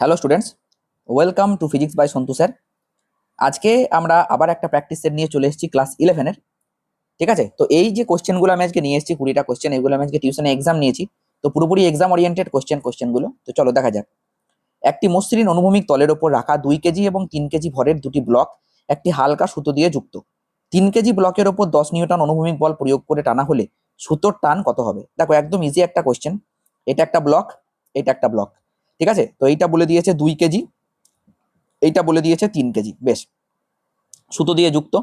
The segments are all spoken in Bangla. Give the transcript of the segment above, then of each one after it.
Hello students, welcome to physics by Santu sir. আজকে আমরা আবার একটা প্র্যাকটিস সেট নিয়ে চলে এসেছি ক্লাস 11-এর। ঠিক আছে, তো এই যে কোশ্চেনগুলো আমি আজকে নিয়ে এসেছি 20টা কোশ্চেন, এগুলো আমি আজকে টিউশনে এক্সাম নিয়েছি, তো পুরোপুরি এক্সাম ওরিয়েন্টেড কোশ্চেনগুলো। তো চলো দেখা যাক। একটি মসৃণ অনুভূমিক তলের ওপর রাখা 2 কেজি এবং 3 কেজি ভরের দুটি ব্লক একটি হালকা সুতো দিয়ে যুক্ত। 3 কেজি ব্লকের ওপর 10 নিউটন অনুভূমিক বল প্রয়োগ করে টানা হলে সুতোর টান কত হবে? দেখো, একদম ইজি একটা কোশ্চেন। এটা একটা ব্লক, এটা একটা ব্লক। ঠিক আছে, তো এইটা বলে দিয়েছে 2 কেজি, এইটা বলে দিয়েছে 3 কেজি। বেশ, সুতো দিয়ে যুক্ত,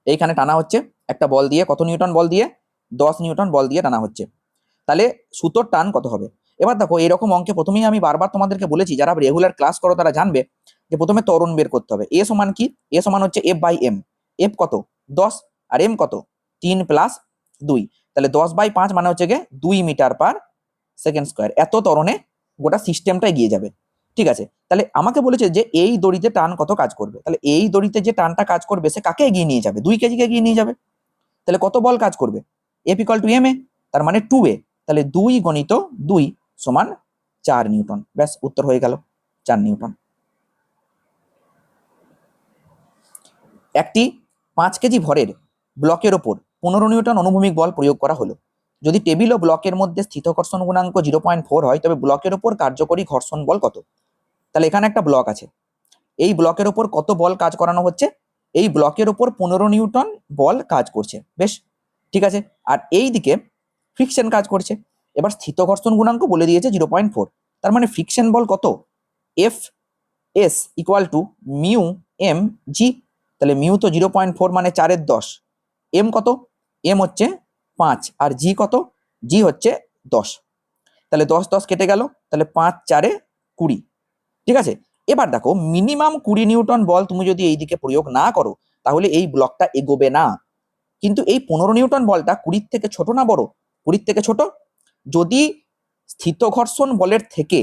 এইখানে টানা হচ্ছে একটা বল দিয়ে। কত নিউটন বল দিয়ে? 10 নিউটন বল দিয়ে টানা হচ্ছে। তাহলে সুতোর টান কত হবে? এবার দেখো, এরকম অঙ্কে প্রথমেই আমি বারবার তোমাদেরকে বলেছি, যারা রেগুলার ক্লাস করো তারা জানবে যে প্রথমে ত্বরণ বের করতে হবে। এ সমান কি? এ সমান হচ্ছে এফ বাই এম। এফ কত? 10, আর এম কত? 3 প্লাস 2। তাহলে 10/5 মানে হচ্ছে গিয়ে 2 মিটার পার সেকেন্ড স্কোয়ার। এত ত্বরণে গোটা সিস্টেমটা এগিয়ে যাবে। ঠিক আছে, তাহলে আমাকে বলেছে যে এই দড়িতে টান কত কাজ করবে। তাহলে এই দড়িতে যে টানটা কাজ করবে সে কাকে এগিয়ে নিয়ে যাবে? 2 কেজিকে এগিয়ে নিয়ে যাবে। তাহলে কত বল কাজ করবে? এফ ইকুয়াল টু এম এ, তার মানে 2a। তাহলে 2 গণিত 2 সমান 4 নিউটন। ব্যাস, উত্তর হয়ে গেল 4 নিউটন। একটি 5 কেজি ভরের ব্লকের ওপর 15 নিউটন অনুভূমিক বল প্রয়োগ করা হলো। যদি টেবিল ও ব্লকের মধ্যে স্থিতকর্ষণ গুণাঙ্ক 0.4 হয়, তবে ব্লকের ওপর কার্যকরী ঘর্ষণ বল কত? তাহলে এখানে একটা ব্লক আছে, এই ব্লকের ওপর কত বল কাজ করানো হচ্ছে? এই ব্লকের ওপর 15 নিউটন বল কাজ করছে। বেশ, ঠিক আছে। আর এই দিকে ফ্রিকশন কাজ করছে। এবার স্থিত ঘর্ষণ গুণাঙ্ক বলে দিয়েছে 0.4, তার মানে ফ্রিকশন বল কত? F S equal to mu M G. তাহলে মিউ তো 0.4 মানে 4/10। এম কত? এম হচ্ছে 5, আর জি কত? জি হচ্ছে 10। তাহলে 10 10 কেটে গেল, তাহলে 5 4 20। ঠিক আছে, এবার দেখো, মিনিমাম 20 নিউটন বল তুমি যদি এই দিকে প্রয়োগ না করো তাহলে এই ব্লকটা এগোবে না। কিন্তু এই 15 নিউটন বলটা 20 থেকে ছোট না বড়? 20 থেকে ছোট। যদি স্থিত ঘর্ষণ বলের থেকে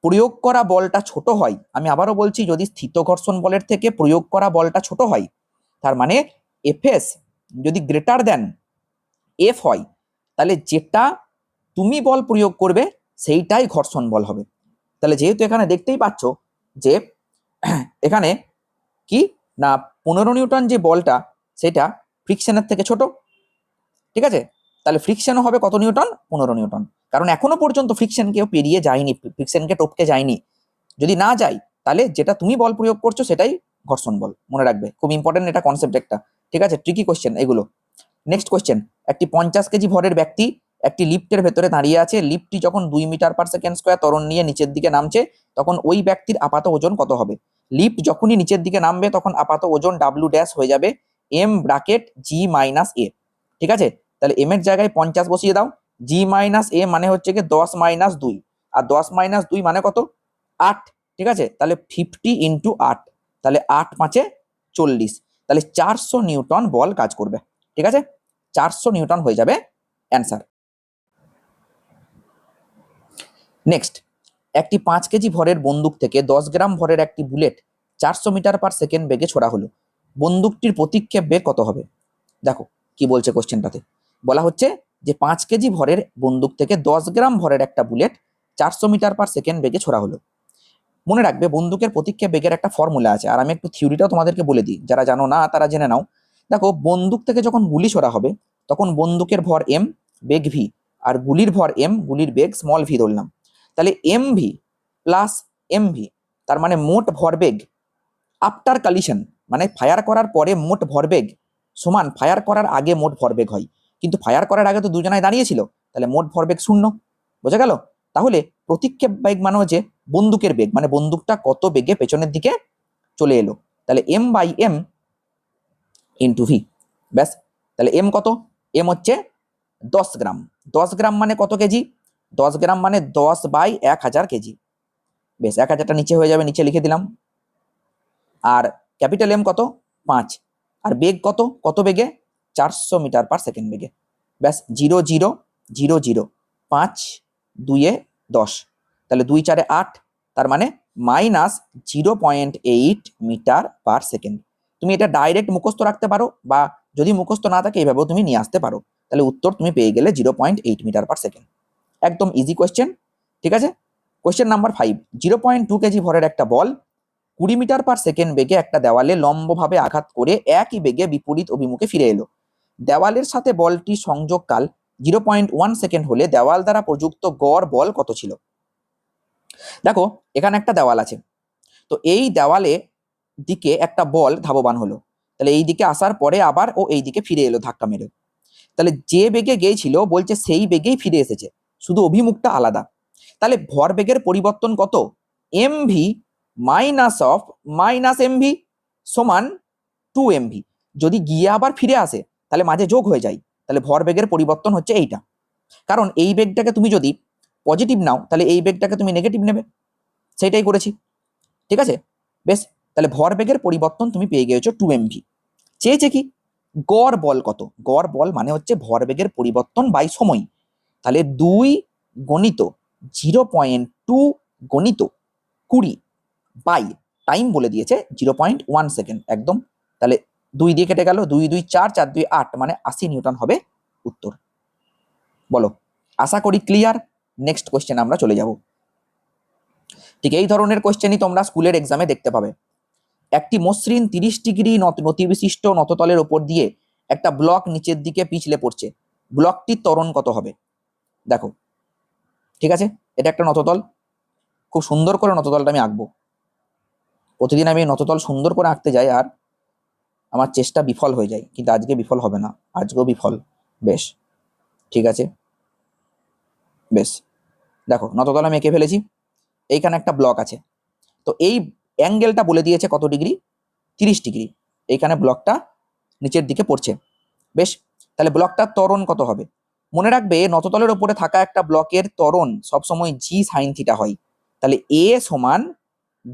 প্রয়োগ করা বলটা ছোট হয়, আমি আবারও বলছি, যদি স্থিত ঘর্ষণ বলের থেকে প্রয়োগ করা বলটা ছোট হয়, তার মানে এফএস যদি গ্রেটার দেন এফ হয়, তাহলে যেটা তুমি বল প্রয়োগ করবে সেইটাই ঘর্ষণ বল হবে। তাহলে যেহেতু এখানে দেখতেই পাচ্ছ যে এখানে কি না, 15 নিউটন যে বলটা সেটা ফ্রিকশনের থেকে ছোট। ঠিক আছে, তাহলে ফ্রিকশনও হবে কত নিউটন? 15 নিউটন। কারণ এখনো পর্যন্ত ফ্রিকশন কেউ পেরিয়ে যায়নি, ফ্রিকশনকে টপকে যায়নি। যদি না যায় তাহলে যেটা তুমি বল প্রয়োগ করছো সেটাই ঘর্ষণ বল। মনে রাখবে, খুব ইম্পর্টেন্ট এটা কনসেপ্ট একটা। ঠিক আছে, ট্রিকি কোশ্চেন এগুলো। নেক্সট কোশ্চেন, একটি 50 কেজি ভরের ব্যক্তি একটি লিফটের ভেতরে দাঁড়িয়ে আছে। লিফটটি যখন 2 মিটার পার সেকেন্ড স্কোয়ার ত্বরণ নিয়ে নিচের দিকে নামছে, তখন ওই ব্যক্তির আপাত ওজন কত হবে? লিফট যখনই নিচের দিকে নামবে তখন আপাত ওজন ডাব্লিউ ড্যাশ হয়ে যাবে এম ব্র্যাকেট জি মাইনাস এ। ঠিক আছে, তাহলে এম এর জায়গায় 50 বসিয়ে দাও। জি মাইনাস এ মানে হচ্ছে কি 10 মাইনাস 2, আর 10 মাইনাস 2 মানে কত? 8। ঠিক আছে, তাহলে 50 ইন্টু 8, তাহলে 8 5 40। তাহলে 400 নিউটন বল কাজ করবে। ঠিক আছে, 400 নিউটন হয়ে যাবে অ্যান্সার। নেক্সট, একটি 5 কেজি ভরের বন্দুক থেকে 10 গ্রাম ভরের একটি বুলেট 400 মিটার পার সেকেন্ড বেগে ছোড়া হলো। বন্দুকটির প্রতিক্ষেপ বেগ কত হবে? দেখো কি বলছে কোশ্চেনটাতে, বলা হচ্ছে যে 5 কেজি ভরের বন্দুক থেকে 10 গ্রাম ভরের একটা বুলেট 400 মিটার পার সেকেন্ড বেগে ছোড়া হলো। মনে রাখবে, বন্দুকের প্রতিক্ষেপ বেগের একটা ফর্মুলা আছে, আর আমি একটু থিওরিটাও তোমাদেরকে বলে দিই, যারা জানো না তারা জেনে নাও। দেখো, বন্দুক থেকে যখন গুলি ছোড়া হবে তখন বন্দুকের ভর এম, বেগ ভি, আর গুলির ভর এম, গুলির বেগ স্মল ভি ধরলাম। তাহলে M V plus M V, তার মানে মোট ভরবেগ আফটার কলিশন, মানে ফায়ার করার পরে মোট ভরবেগ সমান ফায়ার করার আগে মোট ভরবেগ হয়। কিন্তু ফায়ার করার আগে তো দুজনায় দাঁড়িয়েছিল, তাহলে মোট ভরবেগ 0। বোঝা গেল? তাহলে প্রতিক্ষেপ বেগ মানে হচ্ছে বন্দুকের বেগ, মানে বন্দুকটা কত বেগে পেছনের দিকে চলে এলো। তাহলে M by M into V. ব্যাস, তাহলে এম কত? এম হচ্ছে 10 গ্রাম। 10 গ্রাম মানে কত কেজি? 10 গ্রাম মানে 10/1000 কেজি। বেশ, 1000টা নিচে হয়ে যাবে, নিচে লিখে দিলাম। আর ক্যাপিটাল এম কত? 5। আর বেগ কত? কত বেগে? 400 মিটার পার সেকেন্ড বেগে। ব্যাস, 0 0 0 0, 5 2 10, তাহলে 2 4 8, তার মানে মাইনাস 0.8 মিটার পার সেকেন্ড। তুমি এটা ডাইরেক্ট মুখস্থ রাখতে পারো, বা যদি মুখস্থ না থাকে এইভাবেও তুমি নিয়ে আসতে পারো। তাহলে উত্তর তুমি পেয়ে গেলে 0.8 মিটার পার সেকেন্ড। একদম ইজি কোয়েশ্চেন। ঠিক আছে, কোয়েশ্চেন নাম্বার 5, 0.2 কেজি ভরের একটা বল 20 মিটার পার সেকেন্ড বেগে একটা দেওয়ালে লম্বভাবে আঘাত করে একই বেগে বিপরীত অভিমুখে ফিরে এলো। দেওয়ালের সাথে বলটি সংযোগকাল 0.1 সেকেন্ড হলে দেওয়াল দ্বারা প্রযুক্ত গড় বল কত ছিল? দেখো এখানে একটা দেওয়াল আছে, তো এই দেওয়ালে দিকে একটা বল ধাবমান হলো, তাহলে এই দিকে আসার পরে আবার ও এই দিকে ফিরে এলো ধাক্কা মেরে। তাহলে যে বেগে গিয়েছিল বলছে সেই বেগেই ফিরে এসেছে, শুধু অভিমুখটা আলাদা। তাহলে ভর বেগের পরিবর্তন কত? এমভি মাইনাস এমভি সমান 2mv। যদি গিয়ে আবার ফিরে আসে তাহলে মাঝে যোগ হয়ে যায়, তাহলে ভর বেগের পরিবর্তন হচ্ছে এইটা। কারণ এই বেগটাকে তুমি যদি পজিটিভ নাও তাহলে এই বেগটাকে তুমি নেগেটিভ নেবে, সেইটাই করেছি। ঠিক আছে, বেশ। তাহলে ভর বেগের পরিবর্তন তুমি পেয়ে গিয়েছো 2mv। চেয়েছে কি? গড় বল কত? গড় বল মানে হচ্ছে ভর বেগের পরিবর্তন বাই সময়। তাহলে 2 গণিত 0.2 গণিত 20 বাই টাইম বলে দিয়েছে 0.1 সেকেন্ড একদম। তাহলে 2 দিয়ে কেটে গেল, 2 2 4, 4 2 8, মানে 80 নিউটন হবে উত্তর। বলো, আশা করি ক্লিয়ার। নেক্সট কোয়েশ্চেন আমরা চলে যাব। ঠিক এই ধরনের কোয়েশ্চেনই তোমরা স্কুলের এক্সামে দেখতে পাবে। একটি মসৃণ 30 ডিগ্রি নতিবিশিষ্ট নততলের উপর দিয়ে একটা ব্লক নিচের দিকে পিছলে পড়ছে, ব্লকটির ত্বরণ কত হবে? দেখো, ঠিক আছে, এটা একটা নততল, খুব সুন্দর করে নততলটা আমি আঁকবো। প্রতিদিন আমি নততল সুন্দর করে আঁকতে যাই আর আমার চেষ্টা বিফল হয়ে যায়, কিন্তু আজকে বিফল হবে না, আজকেও বিফল। বেশ, ঠিক আছে, বেশ। দেখো নততল আমি এঁকে ফেলেছি, এইখানে একটা ব্লক আছে, তো এই অ্যাঙ্গেলটা বলে দিয়েছে কত ডিগ্রি? 30 ডিগ্রি। এইখানে ব্লকটা নিচের দিকে পড়ছে, বেশ। তাহলে ব্লকটার ত্বরণ কত হবে? মনে রাখবে নততলের উপরে থাকা একটা ব্লকের ত্বরণ সবসময় জি সাইন থিটা হয়। তাহলে এ সমান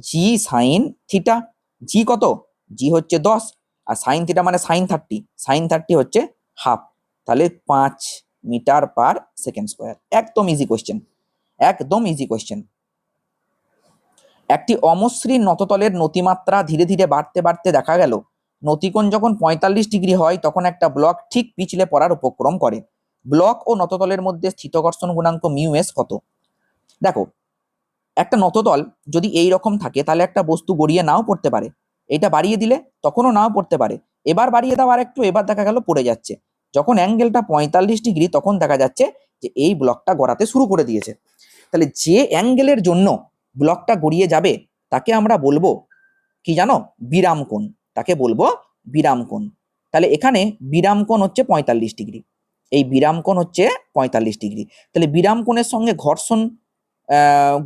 জি সাইন থিটা। জি কত? জি হচ্ছে 10, আর সাইন থিটা মানে সাইন 30, সাইন 30 হচ্ছে হাফ, তাহলে 5 মিটার পার সেকেন্ড স্কোয়ার। একদম ইজি কোয়েশ্চেন, একদম ইজি কোয়েশ্চেন। একটি অমসৃণ নততলের নতিমাত্রা ধীরে ধীরে বাড়তে বাড়তে দেখা গেল নতিকোণ যখন 45 ডিগ্রি হয় তখন একটা ব্লক ঠিক পিছলে পড়ার উপক্রম করে। ব্লক ও নততলের মধ্যে স্থিতকর্ষণ গুণাঙ্ক মিউ এস কত? দেখো, একটা নততল যদি এই রকম থাকে তাহলে একটা বস্তু গড়িয়ে নাও পড়তে পারে, এটা বাড়িয়ে দিলে তখনও নাও পড়তে পারে, এবার বাড়িয়ে দাও আর একটু, এবার দেখা গেল পড়ে যাচ্ছে। যখন অ্যাঙ্গেলটা 45 ডিগ্রি তখন দেখা যাচ্ছে যে এই ব্লকটা গড়াতে শুরু করে দিয়েছে। তাহলে যে অ্যাঙ্গেলের জন্য ব্লকটা গড়িয়ে যাবে তাকে আমরা বলবো কি জানো? বিরাম কোণ, তাকে বলবো বিরাম কোণ। তাহলে এখানে বিরাম কোণ হচ্ছে 45 ডিগ্রি, এই বিরাম কোণ হচ্ছে 45 ডিগ্রি। তাহলে বিরাম কোণের সঙ্গে ঘর্ষণ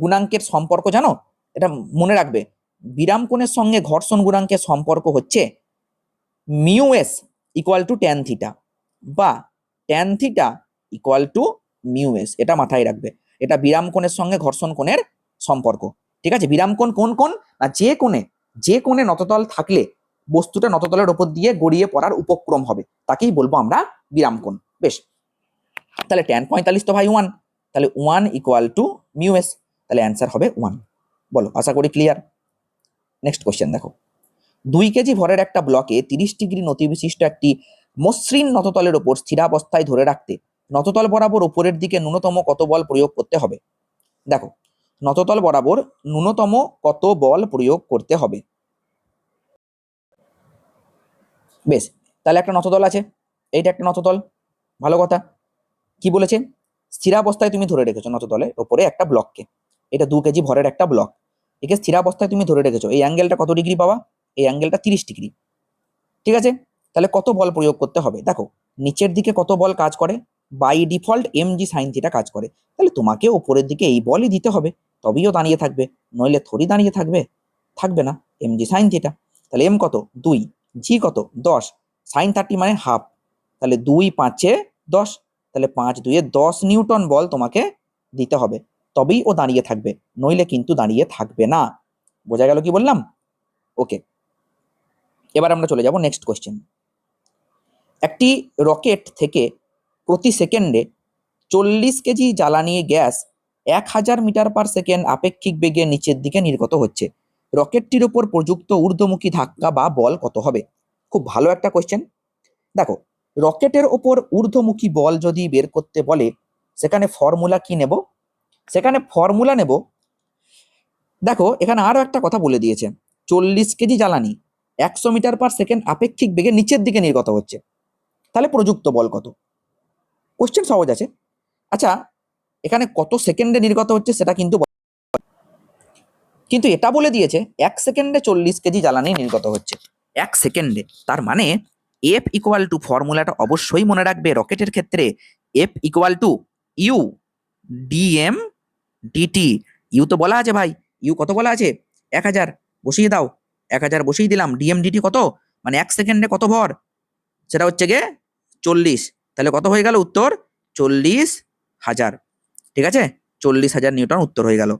গুণাঙ্কের সম্পর্ক জানো? এটা মনে রাখবে, বিরাম কোণের সঙ্গে ঘর্ষণ গুণাঙ্কের সম্পর্ক হচ্ছে mu S equal to tan theta, বা tan theta equal to mu S. এটা মাথায় রাখবে, এটা বিরাম কোণের সঙ্গে ঘর্ষণ কোণের সম্পর্ক। ঠিক আছে, বিরাম কোণ কোন কোণ? না যে কোণে নততল থাকলে বস্তুটা নততলের উপর দিয়ে গড়িয়ে পড়ার উপক্রম হবে তাকেই বলবো আমরা বিরাম কোণ। বেশ, তাহলে ট্যান 45 তো ভাই 1, তাহলে 1 ইকুয়াল টু মিউ এস, তাহলে অ্যান্সার হবে 1। বলো, আশা করি ক্লিয়ার। নেক্সট কোশ্চেন দেখো, 2 কেজি ভরের একটা ব্লকে 30 ডিগ্রি নতিবিশিষ্ট একটি মসৃণ নততলের উপর স্থিরাবস্থায় ধরে রাখতে নততল বরাবর উপরের দিকে ন্যূনতম কত বল প্রয়োগ করতে হবে? দেখো, নততল বরাবর ন্যূনতম কত বল প্রয়োগ করতে হবে? বেশ, তাহলে একটা নততল আছে, এইটা একটা নততল, ভালো কথা। কি বলেছে? স্থিরাবস্থায় তুমি ধরে রেখেছো নততলের উপরে একটা ব্লককে, এটা 2 কেজি ভরের একটা ব্লক, একে স্থিরাবস্থায় তুমি ধরে রেখেছো। এই অ্যাঙ্গেলটা কত ডিগ্রি পাবা? এই অ্যাঙ্গেলটা 30 ডিগ্রি। ঠিক আছে, তাহলে কত বল প্রয়োগ করতে হবে? দেখো, নিচের দিকে কত বল কাজ করে? By default MG sine theta কাজ করে, তাহলে তোমাকে উপরের দিকে এই বলই দিতে হবে, তবেই ও দাঁড়িয়ে থাকবে, নইলে থোড়ি দাঁড়িয়ে থাকবে, থাকবে না। এমজি সাইন থিটা, তাহলে এম কত? 2, জি কত? 10, সাইন 30 মানে হাফ, তাহলে 2 5 10, তাহলে 5 2 10 নিউটন বল তোমাকে দিতে হবে, তবেই ও দাঁড়িয়ে থাকবে, নইলে কিন্তু দাঁড়িয়ে থাকবে না। বোঝা গেল কি বললাম? ওকে, এবার আমরা চলে যাব নেক্সট কোশ্চেন। একটি রকেট থেকে প্রতি সেকেন্ডে 40 কেজি জ্বালানি গ্যাস 1000 মিটার পার সেকেন্ড আপেক্ষিক বেগে নিচের দিকে নির্গত হচ্ছে, রকেটটির উপর প্রযুক্ত ঊর্ধ্বমুখী ধাক্কা বা বল কত হবে? খুব ভালো একটা কোশ্চেন। দেখো, রকেটের ওপর ঊর্ধ্বমুখী বল যদি বের করতে বলে সেখানে ফর্মুলা কি নেব? সেখানে ফর্মুলা নেব দেখো এখানে আরো একটা কথা বলে দিয়েছে, 40 কেজি জ্বালানি 100 মিটার/সেকেন্ড আপেক্ষিক বেগে নিচের দিকে নির্গত হচ্ছে, তাহলে প্রযুক্ত বল কত? কোশ্চেন সহজ আছে। আচ্ছা, এখানে কত সেকেন্ডে নির্গত হচ্ছে সেটা কিন্তু এটা বলে দিয়েছে 1 সেকেন্ডে 40 কেজি জ্বালানি নির্গত হচ্ছে, 1 সেকেন্ডে। তার মানে এফ ইকুয়াল টু, ফর্মুলাটা অবশ্যই মনে রাখবে রকেটের ক্ষেত্রে, F equal to U dm dt. U তো বলা আছে ভাই, ইউ কত বলা আছে? 1000, বসিয়ে দাও। 1000 বসিয়ে দিলাম। ডিএম ডিটি কত, মানে 1 সেকেন্ডে কত ভর, সেটা হচ্ছে গিয়ে 40। তাহলে কত হয়ে গেল উত্তর? 40,000। ঠিক আছে, 40,000 নিউটন উত্তর হয়ে গেল।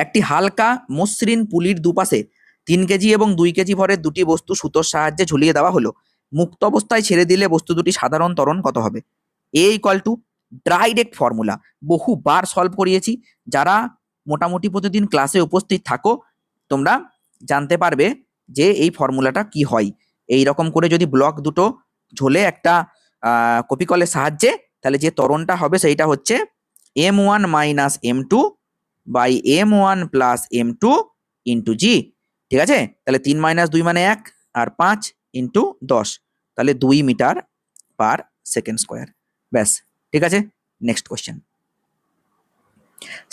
একটি হালকা মসৃণ পুলির দুপাশে 3 কেজি এবং 2 কেজি ভরের দুটি বস্তু সুতোর সাহায্যে ঝুলিয়ে দেওয়া হলো। মুক্ত অবস্থায় ছেড়ে দিলে বস্তু দুটি সাধারণ ত্বরণ কত হবে? এ ইকুয়াল টু, ডাইরেক্ট ফর্মুলা, বহুবার সলভ করিয়েছি। যারা মোটামুটি প্রতিদিন ক্লাসে উপস্থিত থাকো তোমরা জানতে পারবে যে এই ফর্মুলাটা কি হয়। এই রকম করে যদি ব্লক দুটো ঝোলে একটা কপি কলের সাহায্যে, তাহলে যে ত্বরণটা হবে সেইটা হচ্ছে m1 minus m2 by m1 plus m2 into G. ঠিক আছে, তাহলে 3 মাইনাস 2 মানে 1, আর 5 ইন্টু 10, তাহলে 2 মিটার/সেকেন্ড স্কোয়ার। ব্যাস, ঠিক আছে। Next question.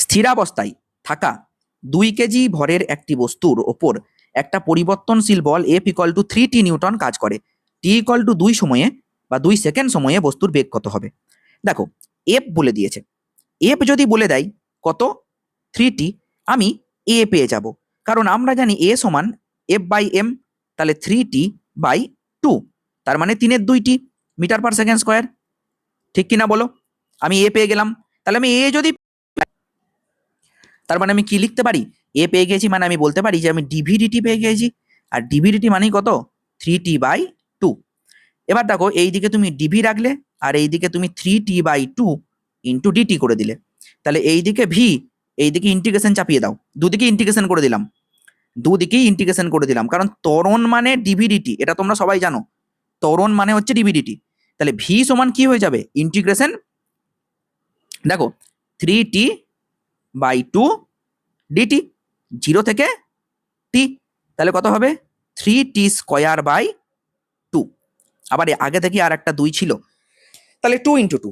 স্থিরাবস্থায় থাকা 2 কেজি ভরের একটি বস্তুর ওপর একটা পরিবর্তনশীল বল F equal to 3t newton কাজ করে। টি ইকুয়াল টু 2 সময়ে বা 2 সেকেন্ড সময়ে বস্তুর বেগ কত হবে? দেখো, এফ বলে দিয়েছে। এফ যদি বলে দেয় কত, 3t, আমি এ পেয়ে যাব, কারণ আমরা জানি এ সমান এফ বাই এম, তাহলে 3t/2, তার মানে 3-এর 2টি মিটার/সেকেন্ড স্কোয়ার। ঠিক কিনা বলো? আমি এ পেয়ে গেলাম। তাহলে আমি এ যদি, তার মানে আমি কি লিখতে পারি? এ পেয়ে গেছি মানে আমি বলতে পারি যে আমি ডিভিডিটি পেয়ে গেছি, আর ডিভিডিটি মানেই কত? 3t/2। এবার দেখো, এইদিকে তুমি ডিভি রাখলে আর এইদিকে তুমি 3t/2 ইন্টু ডিটি করে দিলে, তাহলে এইদিকে ভি, এইদিকে ইন্টিগ্রেশন চাপিয়ে দাও, দুদিকে ইন্টিগ্রেশন করে দিলাম, দুদিকেই ইন্টিগ্রেশন করে দিলাম, কারণ ত্বরণ মানে ডিভিডিটি, এটা তোমরা সবাই জানো, ত্বরণ মানে হচ্ছে ডিভিডিটি। তাহলে ভি সমান কি হয়ে যাবে? ইন্টিগ্রেশন, দেখো 3t/2 ডিটি, 0 থেকে টি, তাহলে কত হবে? 3t²/2। আবার আগে থেকে আর একটা 2 ছিল, তাহলে 2 ইন্টু 2,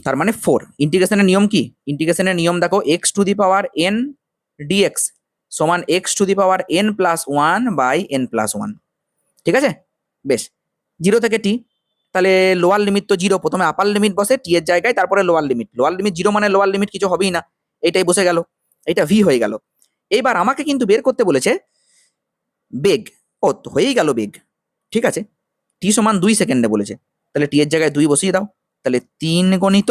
তার মানে 4। ইন্টিগ্রেশনের নিয়ম কি? ইন্টিগ্রেশনের নিয়ম দেখো, X to the power N DX সমান X to the power N plus 1/n+1। ঠিক আছে, বেশ। 0 থেকে টি, তাহলে লোয়ার লিমিট তো 0, প্রথমে আপার লিমিট বসে টি এর জায়গায়, তারপরে লোয়ার লিমিট। লোয়ার লিমিট 0 মানে লোয়ার লিমিট কিছু হবেই না, এটাই বসে গেল, এটা ভি হয়ে গেল। এইবার আমাকে কিন্তু বের করতে বলেছে বেগ। ও তো হয়েই গেল বেগ, ঠিক আছে। টি সমান 2 সেকেন্ডে বলেছে, তাহলে টি এর জায়গায় 2 বসিয়ে দাও, তাহলে 3 গণিত,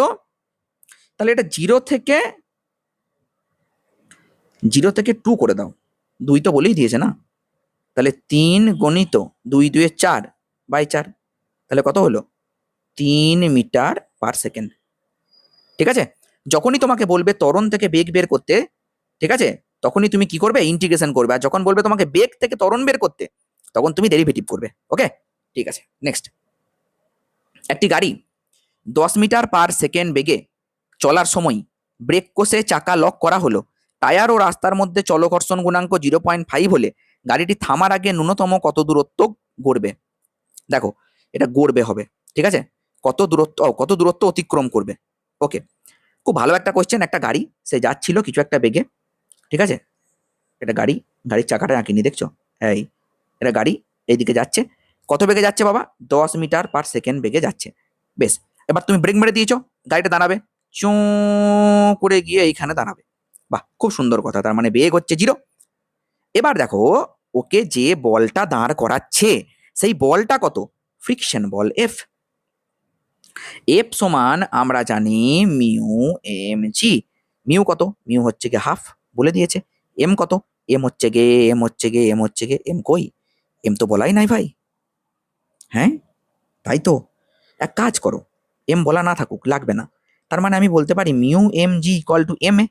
তাহলে এটা 0 থেকে 2 করে দাও, 2 তো বলেই দিয়েছে না, তাহলে 3 গণিত 2 4/4, তাহলে কত হলো? 3 মিটার/সেকেন্ড। ঠিক আছে, যখনই তোমাকে বলবে ত্বরণ থেকে বেগ বের করতে, ঠিক আছে, তখনই তুমি কি করবে? ইন্টিগ্রেশন করবে। আর যখন বলবে তোমাকে বেগ থেকে ত্বরণ বের করতে, তখন তুমি ডেরিভেটিভ করবে। ওকে, ঠিক আছে। নেক্সট, একটি গাড়ি 10 মিটার/সেকেন্ড বেগে চলার সময় ব্রেক কষে চাকা লক করা হলো। টায়ার ও রাস্তার মধ্যে চলঘর্ষণ গুণাঙ্ক 0.5 হলে গাড়িটি থামার আগে ন্যূনতম কত দূরত্ব গড়বে? দেখো, এটা গড়বে হবে, ঠিক আছে, কত দূরত্ব অতিক্রম করবে। ওকে, খুব ভালো একটা কোয়েশ্চেন। একটা গাড়ি সে যাচ্ছিল কিছু একটা বেগে, ঠিক আছে, এটা গাড়ির চাকাটা আঁকিনি, দেখছো? এই এটা গাড়ি এইদিকে যাচ্ছে, কত বেগে যাচ্ছে বাবা? 10 মিটার/সেকেন্ড বেগে যাচ্ছে। বেশ, এবার তুমি ব্রেক মেরে দিয়েছো, গাড়িটা দাঁড়াবে, চো করে গিয়ে এইখানে দাঁড়াবে। বাহ, খুব সুন্দর কথা, তার মানে বেগ হচ্ছে 0। এবার দেখো, ওকে যে বলটা দাঁড় করাচ্ছে সেই বলটা কত? ফ্রিকশন বল এফ। এফ সমান আমরা জানি মিউ এম জি। মিউ কত? মিউ হচ্ছে গিয়ে হাফ, বলে দিয়েছে। এম কত? এম হচ্ছে গে এম কই? এম তো বলাই নাই ভাই। হ্যাঁ, তাই তো, এক কাজ করো, এম বলা না থাকুক, লাগবে না, তার মানে আমি বলতে পারি mu M G equal to M A,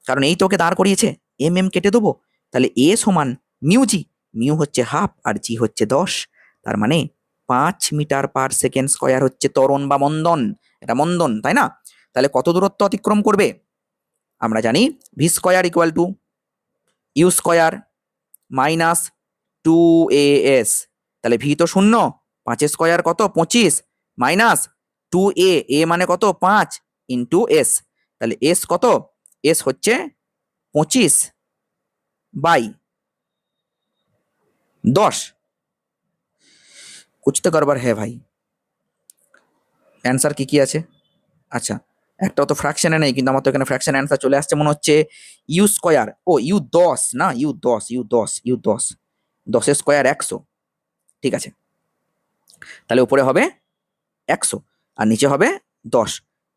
কারণ এই তোকে দাঁড় করিয়েছে, এম এম কেটে দেবো, তাহলে এ সমান মিউ জি। মিউ হচ্ছে হাফ আর জি হচ্ছে 10, তার মানে 5 মিটার/সেকেন্ড স্কোয়ার হচ্ছে ত্বরণ বা মন্দন। এটা মন্দন, তাই না? তাহলে কত দূরত্ব অতিক্রম করবে? আমরা জানি V square equal to U square minus 2as, তাহলে ভি তো 0, 5 স্কোয়ার কত 25 মাইনাস 2a, এ মানে কত 5 ইন্টু এস, তাহলে এস কত, এস হচ্ছে 25/10। कुछ तो गड़बड़ है भाई। অ্যান্সার কি কি আছে? আচ্ছা, একটাও তো ফ্র্যাকশনে নেই, কিন্তু আমার তো এখানে ফ্র্যাকশন অ্যান্সার চলে আসছে মনে হচ্ছে ইউ স্কোয়ার, ও ইউ 10 না, ইউ 10 স্কোয়ার 100, ঠিক আছে। তাহলে উপরে হবে 100 আর নিচে হবে 10,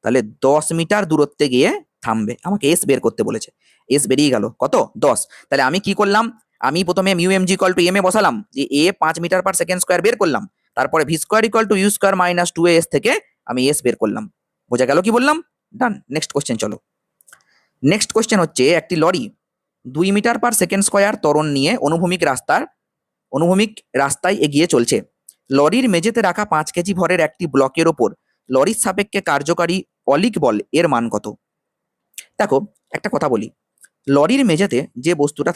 তাহলে 10 মিটার দূরত্বে গিয়ে থামবে। আমাকে এস বের করতে বলেছে, এস বেরিয়ে গেল কত 10। তাহলে আমি কি করলাম, আমি প্রথমে mu M G equal to M A বসালাম, যে A 5 metre per second square বের করলাম, তারপরে V square equal to U square minus 2as থেকে আমি এস বের করলাম। বোঝা গেল কি বললাম? ডান। নেক্সট কোশ্চেন চলো। নেক্সট কোশ্চেন হচ্ছে, একটি lorry 2 metre per second square ত্বরণ নিয়ে অনুভূমিক রাস্তায় এগিয়ে চলছে। লরির মেঝেতে রাখা 5 কেজি ভরের একটি ব্লকের ওপর লরির সাপেক্ষে কার্যকারী অলিক বল এর মান কত? দেখো একটা কথা বলি, লরির মেঝেতে যে বস্তুটা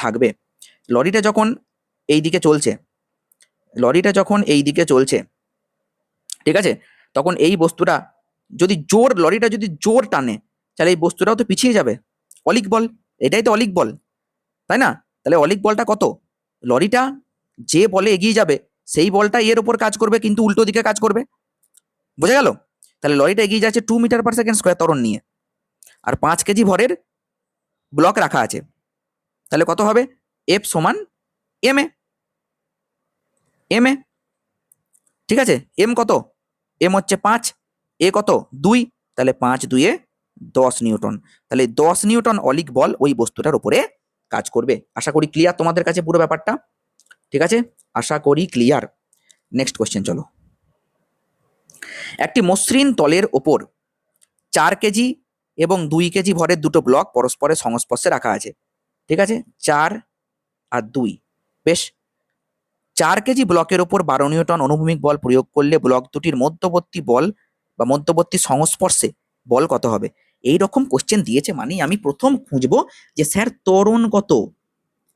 থাকবে, লরিটা যখন এই দিকে চলছে, ঠিক আছে, তখন এই বস্তুটা লরিটা যদি জোর টানে, তাহলে এই বস্তুটাও তো পিছিয়ে যাবে। অলিক বল, এটাই তো অলিক বল, তাই না? তাহলে অলিক বলটা কত? লরিটা যে বলে এগিয়ে যাবে সেই বলটা এর উপর কাজ করবে, কিন্তু উল্টো দিকে কাজ করবে। বোঝা গেল? তাহলে লরিটা এগিয়ে যাচ্ছে 2 মিটার পার সেকেন্ড স্কোয়ার ত্বরণ নিয়ে, আর 5 কেজি ভরের ব্লক রাখা আছে, তাহলে কত হবে? এফ সমান এম এ, ঠিক আছে। এম কত? এম হচ্ছে 5, এ কত 2, তাহলে 5 2 10 নিউটন। তাহলে 10 নিউটন অলিক বল ওই বস্তুটার উপরে কাজ করবে। আশা করি ক্লিয়ার তোমাদের কাছে পুরো ব্যাপারটা, ঠিক আছে, আশা করি ক্লিয়ার। নেক্সট কোশ্চেন চলো। একটি মসৃণ তলের ওপর 4 কেজি এবং 2 কেজি ভরের দুটো ব্লক পরস্পরের সংস্পর্শে রাখা আছে, ঠিক আছে, 4 আর 2। বেশ, 4 কেজি ব্লকের ওপর 12 নিউটন অনুভূমিক বল প্রয়োগ করলে ব্লক দুটির মধ্যবর্তী সংস্পর্শে বল কত হবে? এই রকম কোশ্চেন দিয়েছে মানে আমি প্রথম খুঁজবো যে স্যার ত্বরণ কত,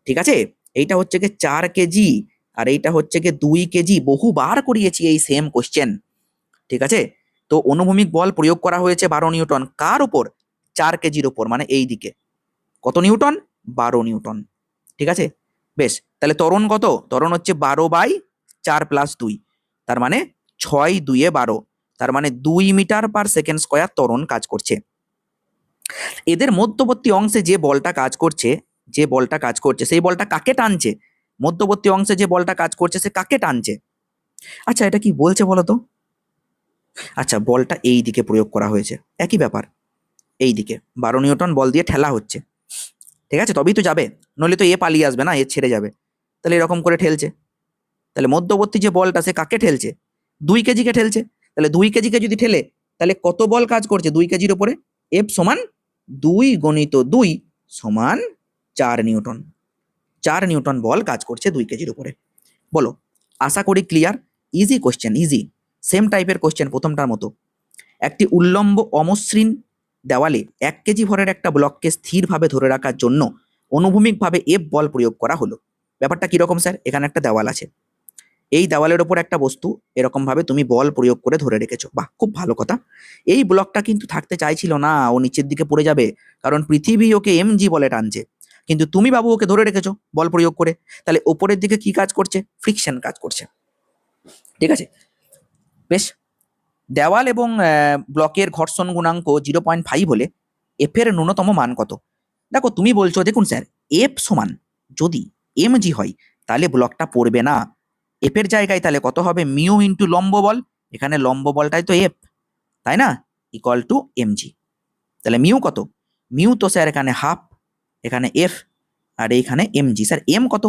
ঠিক আছে। এইটা হচ্ছে গিয়ে 4 কেজি আর এইটা হচ্ছে গিয়ে 2 কেজি, বহুবার করিয়েছি এই সেম কোশ্চেন, ঠিক আছে। তো অনুভূমিক বল প্রয়োগ করা হয়েছে 12 নিউটন, কার উপর? 4 কেজির উপর, মানে এই দিকে কত নিউটন? 12 নিউটন, ঠিক আছে। বেশ, তাহলে ত্বরণ কত? ত্বরণ হচ্ছে 12/4 + 2, তার মানে 6 2 12, তার মানে 2 মিটার পার সেকেন্ড স্কোয়ার ত্বরণ কাজ করছে। এদের মধ্যবর্তী অংশে যে বলটা কাজ করছে সেই বলটা কাকে টানছে? মধ্যবর্তী অংশে যে বলটা কাজ করছে সে কাকে টানছে? আচ্ছা, এটা কি বলছে বলো তো? আচ্ছা, বলটা এই দিকে প্রয়োগ করা হয়েছে, একই ব্যাপার, এই দিকে 12 নিউটন বল দিয়ে ঠেলা হচ্ছে, ঠিক আছে, তবেই তো যাবে, নইলে তো এ পালিয়ে আসবে না, এ ছেড়ে যাবে। তাহলে এরকম করে ঠেলছে, তাহলে মধ্যবর্তী যে বলটা সে কাকে ঠেলছে? 2 কেজিকে ঠেলছে। তাহলে 2 কেজিকে যদি ঠেলে, তাহলে কত বল কাজ করছে 2 কেজির উপরে? এফ সমান 2 × 2 সমান 4 নিউটন। 4 নিউটন বল কাজ করছে 2 কেজির উপরে। বলো, আশা করি clear. Easy question, easy, same টাইপের কোশ্চেন প্রথমটার মতো। একটি উল্লম্ব অমসৃণ দেওয়ালে 1 কেজি ভরের একটা ব্লককে স্থিরভাবে ধরে রাখার জন্য অনুভূমিকভাবে এফ বল প্রয়োগ করা হলো। ব্যাপারটা কিরকম স্যার? এখানে একটা দেওয়াল আছে, এই দেওয়ালের ওপর একটা বস্তু এরকম ভাবে তুমি বল প্রয়োগ করে ধরে রেখেছো, বাহ, খুব ভালো কথা। এই ব্লকটা কিন্তু থাকতে চাইছিল না, ও নিচের দিকে পড়ে যাবে, কারণ পৃথিবী ওকে এমজি বলে টানছে, কিন্তু তুমি বাবু ওকে ধরে রেখেছো বল প্রয়োগ করে। তাহলে ওপরের দিকে কি কাজ করছে? ফ্রিকশন কাজ করছে, ঠিক আছে। বেশ, দেওয়াল এবং ব্লকের ঘর্ষণ গুণাঙ্ক 0.5 হলে এফ এর ন্যূনতম মান কত? দেখো তুমি বলছো, দেখুন স্যার, এফ সমান যদি এমজি হয় তাহলে ব্লকটা পড়বে না, এফ এর জায়গায় তাহলে কত হবে? মিউ ইন্টু লম্ব বল, এখানে লম্ব বলটাই তো এফ, তাই না, ইকুয়াল টু এমজি। তাহলে মিউ কত? মিউ তো স্যার এখানে হাফ, এখানে এফ, আর এইখানে এমজি। স্যার এম কত?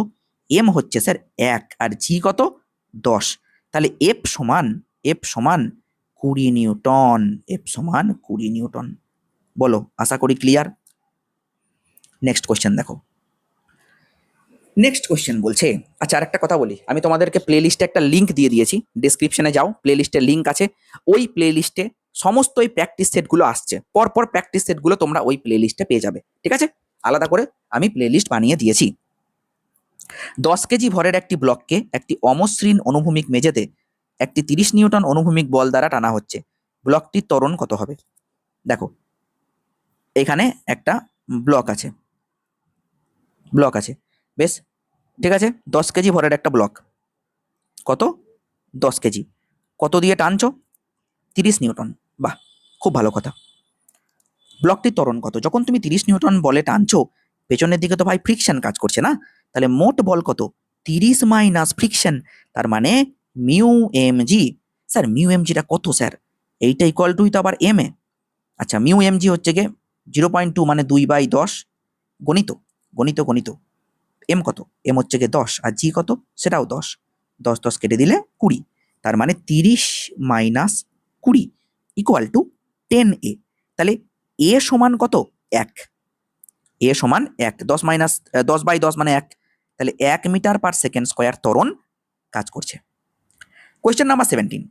এম হচ্ছে স্যার 1, আর জি কত? 10। তাহলে এফ সমান 20 নিউটন, এফ সমান 20 নিউটন। বলো, আশা করি ক্লিয়ার। নেক্সট কোশ্চেন দেখো। নেক্সট কোশ্চেন বলছে, আচ্ছা আরেকটা কথা বলি, আমি তোমাদেরকে প্লে লিস্টে একটা লিঙ্ক দিয়ে দিয়েছি, ডেসক্রিপশনে যাও, প্লে লিস্টের লিঙ্ক আছে, ওই প্লে লিস্টে সমস্ত এই প্র্যাকটিস সেটগুলো আসছে, পরপর প্র্যাকটিস সেটগুলো তোমরা ওই প্লে লিস্টে পেয়ে যাবে, ঠিক আছে? আলাদা করে আমি প্লে লিস্ট বানিয়ে দিয়েছি। 10 কেজি ভরের একটি ব্লককে একটি অমসৃণ অনুভূমিক মেঝেতে একটি 30 নিউটন অনুভূমিক বল দ্বারা টানা হচ্ছে, ব্লকটির ত্বরণ কত হবে? দেখো এখানে একটা ব্লক আছে, বেশ, ঠিক আছে, 10 কেজি ভরের একটা ব্লক, কত? 10 কেজি, কত দিয়ে টানছো? 30 নিউটন, বাহ, খুব ভালো কথা। ব্লকটির ত্বরণ কত? যখন তুমি 30 নিউটন বলে টানছো, পেছনের দিকে তো ভাই ফ্রিকশন কাজ করছে না, তাহলে মোট বল কত? 30 মাইনাস ফ্রিকশন, তার মানে mu M G. Sir mu M জিটা কত স্যার? এইটা ইকুয়াল টুই তো আবার এম এ। আচ্ছা, মিউ এম জি হচ্ছে গিয়ে 0.2 মানে 2/10 গণিত গণিত গণিত। এম কত? এম হচ্ছে গিয়ে 10, আর জি কত? সেটাও 10, 10 10 কেটে দিলে 20, তার মানে 30 মাইনাস 20 ইকুয়াল টু 10 এ। তাহলে এ সমান কত? 1, এ সমান 1, 10 মাইনাস 10/10 মানে 1, তাহলে 1 মিটার পার সেকেন্ড স্কোয়ার ত্বরণ কাজ করছে। কোয়েশ্চেন নাম্বার 17,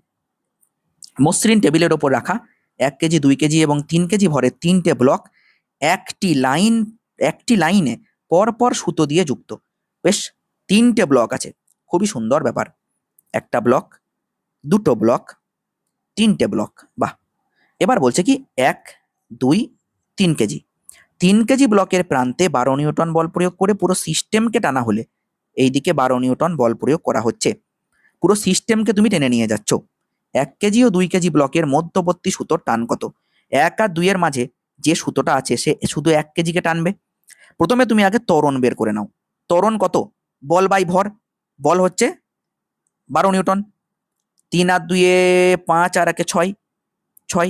মসৃণ টেবিলের ওপর রাখা 1 কেজি 2 কেজি এবং 3 কেজি ভরের 3টে ব্লক একটি লাইনে পরপর সুতো দিয়ে যুক্ত। বেশ, 3টে ব্লক আছে, খুবই সুন্দর ব্যাপার, একটা ব্লক, দুটো ব্লক, 3টে ব্লক, বাহ। এবার বলছে কি 1 2 3 কেজি, 3 কেজি ব্লকের প্রান্তে 12 নিউটন বল প্রয়োগ করে পুরো সিস্টেমকে টানা হলে এইদিকে 12 নিউটন বল প্রয়োগ করা হচ্ছে, পুরো সিস্টেমকে তুমি টেনে নিয়ে যাচ্ছ। 1 কেজি ও 2 কেজি ব্লকের মধ্যবর্তী সুতোর টান কত? 1 আর 2 এর মাঝে যে সুতোটা আছে সে শুধু 1 কেজিকে টানবে। প্রথমে তুমি আগে ত্বরণ বের করে নাও। ত্বরণ কত? বল বাই ভর, বল হচ্ছে 12 নিউটন, 3 আর 2 এ 5 আর 1 এ 6, 6,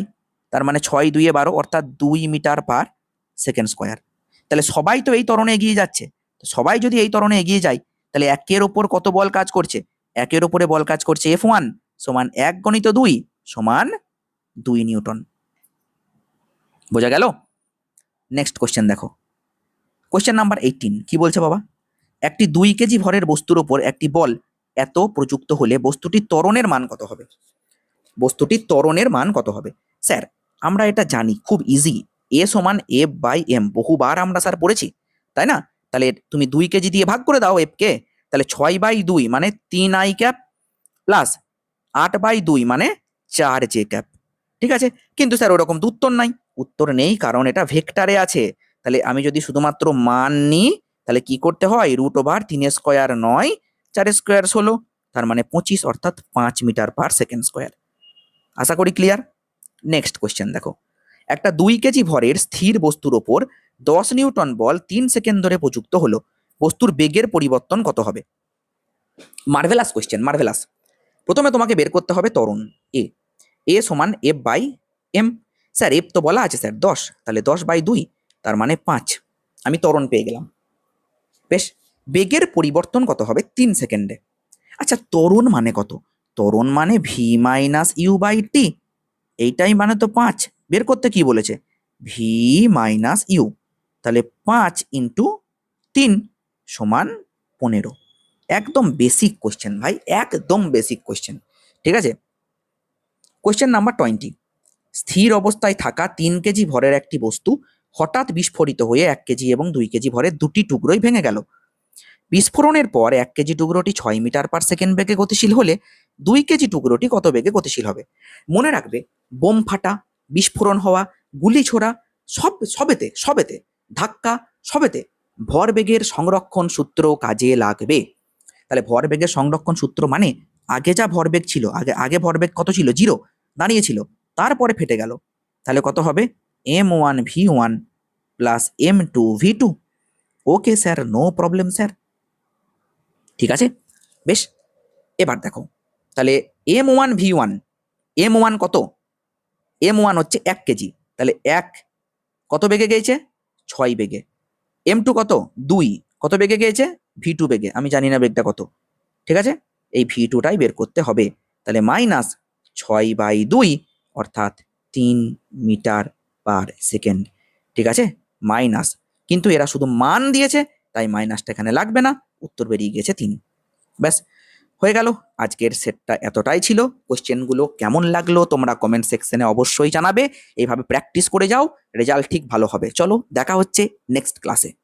তার মানে 6 2 এ 12 অর্থাৎ 2 মিটার পার সেকেন্ড স্কোয়ার। তাহলে সবাই তো এই ত্বরণে এগিয়ে যাচ্ছে, তো সবাই যদি এই ত্বরণে এগিয়ে যায়, তাহলে 1 এর ওপর কত বল কাজ করছে? 1 এর ওপরে বল কাজ করছে F1 সমান 1 গণিত 2 সমান 2 নিউটন। বোঝা গেল? নেক্সট কোশ্চেন দেখো, কোশ্চেন নাম্বার 18 কি বলছে বাবা? একটি 2 কেজি ভরের বস্তুর ওপর একটি বল এত প্রযুক্ত হলে বস্তুটির ত্বরণের মান কত হবে? বস্তুটির ত্বরণের মান কত হবে? স্যার আমরা এটা জানি, খুব ইজি, এ সমান এফ বাই এম, বহুবার আমরা স্যার পড়েছি, তাই না? তাহলে তুমি 2 কেজি দিয়ে ভাগ করে দাও এফ কে, তাহলে 6/2 মানে 3i ক্যাপ প্লাস 8/2 মানে 4j ক্যাপ, ঠিক আছে? কিন্তু স্যার ওরকম তো উত্তর নাই, উত্তর নেই কারণ এটা ভেক্টরে আছে। তাহলে আমি যদি শুধুমাত্র মান নিই, তাহলে কি করতে হয়? √3 স্কোয়ার 9, 4 স্কোয়ার 16, তার মানে 25 অর্থাৎ 5 মিটার পার সেকেন্ড স্কোয়ার। আশা করি ক্লিয়ার। নেক্সট কোয়েশ্চেন দেখো, একটা 2 কেজি ভরের স্থির বস্তুর ওপর 10 নিউটন বল 3 সেকেন্ড ধরে প্রযুক্ত হলো, বস্তুর বেগের পরিবর্তন কত হবে? Marvellous question, marvellous. প্রথমে তোমাকে বের করতে হবে ত্বরণ এ, এ সমান F by M. Sir F তো বলা আছে স্যার 10, তাহলে 10/2 তার মানে 5, আমি ত্বরণ পেয়ে গেলাম। বেশ, বেগের পরিবর্তন কত হবে 3 সেকেন্ডে? আচ্ছা ত্বরণ মানে কত? ত্বরণ মানে V minus you by T, এইটাই মানে তো 5, বের করতে কি বলেছে? ভি মাইনাস ইউ, তাহলে 5 ইন্টু 3 সমান 15। একদম বেসিক কোশ্চেন ভাই, একদম বেসিক কোশ্চেন, ঠিক আছে? কোশ্চেন নাম্বার 20, স্থির অবস্থায় থাকা 3 কেজি ভরের একটি বস্তু হঠাৎ বিস্ফোরিত হয়ে 1 কেজি এবং 2 কেজি ভরের দুটি টুকরোই ভেঙে গেল। বিস্ফোরণের পর 1 কেজি টুকরোটি 6 মিটার পার সেকেন্ড বেগে গতিশীল হলে 2 কেজি টুকরোটি কত বেগে গতিশীল হবে? মনে রাখবে, বোম ফাটা, বিস্ফোরণ হওয়া, গুলি ছোড়া, সবেতে ধাক্কা, সবেতে ভরবেগের সংরক্ষণ সূত্র কাজে লাগবে। তাহলে ভরবেগের সংরক্ষণ সূত্র মানে আগে যা ভরবেগ ছিল, আগে ভরবেগ কত ছিল? 0 দাঁড়িয়েছিল, তারপরে ফেটে গেল, তাহলে কত হবে? m1v1 plus m2v2। Okay sir, no problem sir, ঠিক আছে। বেশ, এবার দেখো, তাহলে m1v1, m1 কত? m1 হচ্ছে 1 কেজি, তাহলে 1 কত বেগে গেছে? 6 বেগে। m2 কত? 2 কত বেগে গেছে? v2 বেগে, আমি জানি না বেগটা কত, ঠিক আছে? এই v2টাই বের করতে হবে, তাহলে মাইনাস 6/2 অর্থাৎ 3 মিটার পার সেকেন্ড, ঠিক আছে? মাইনাস, কিন্তু এরা শুধু মান দিয়েছে তাই মাইনাসটা এখানে লাগবে না, উত্তর বেরিয়ে গেছে 3। ব্যাস, হয়ে গেল, আজকের সেটটা এতটাই ছিল। কোশ্চেনগুলো কেমন লাগলো তোমরা কমেন্ট সেকশনে অবশ্যই জানাবে। এইভাবে প্র্যাকটিস করে যাও, রেজাল্ট ঠিক ভালো হবে। চলো দেখা হচ্ছে নেক্সট ক্লাসে।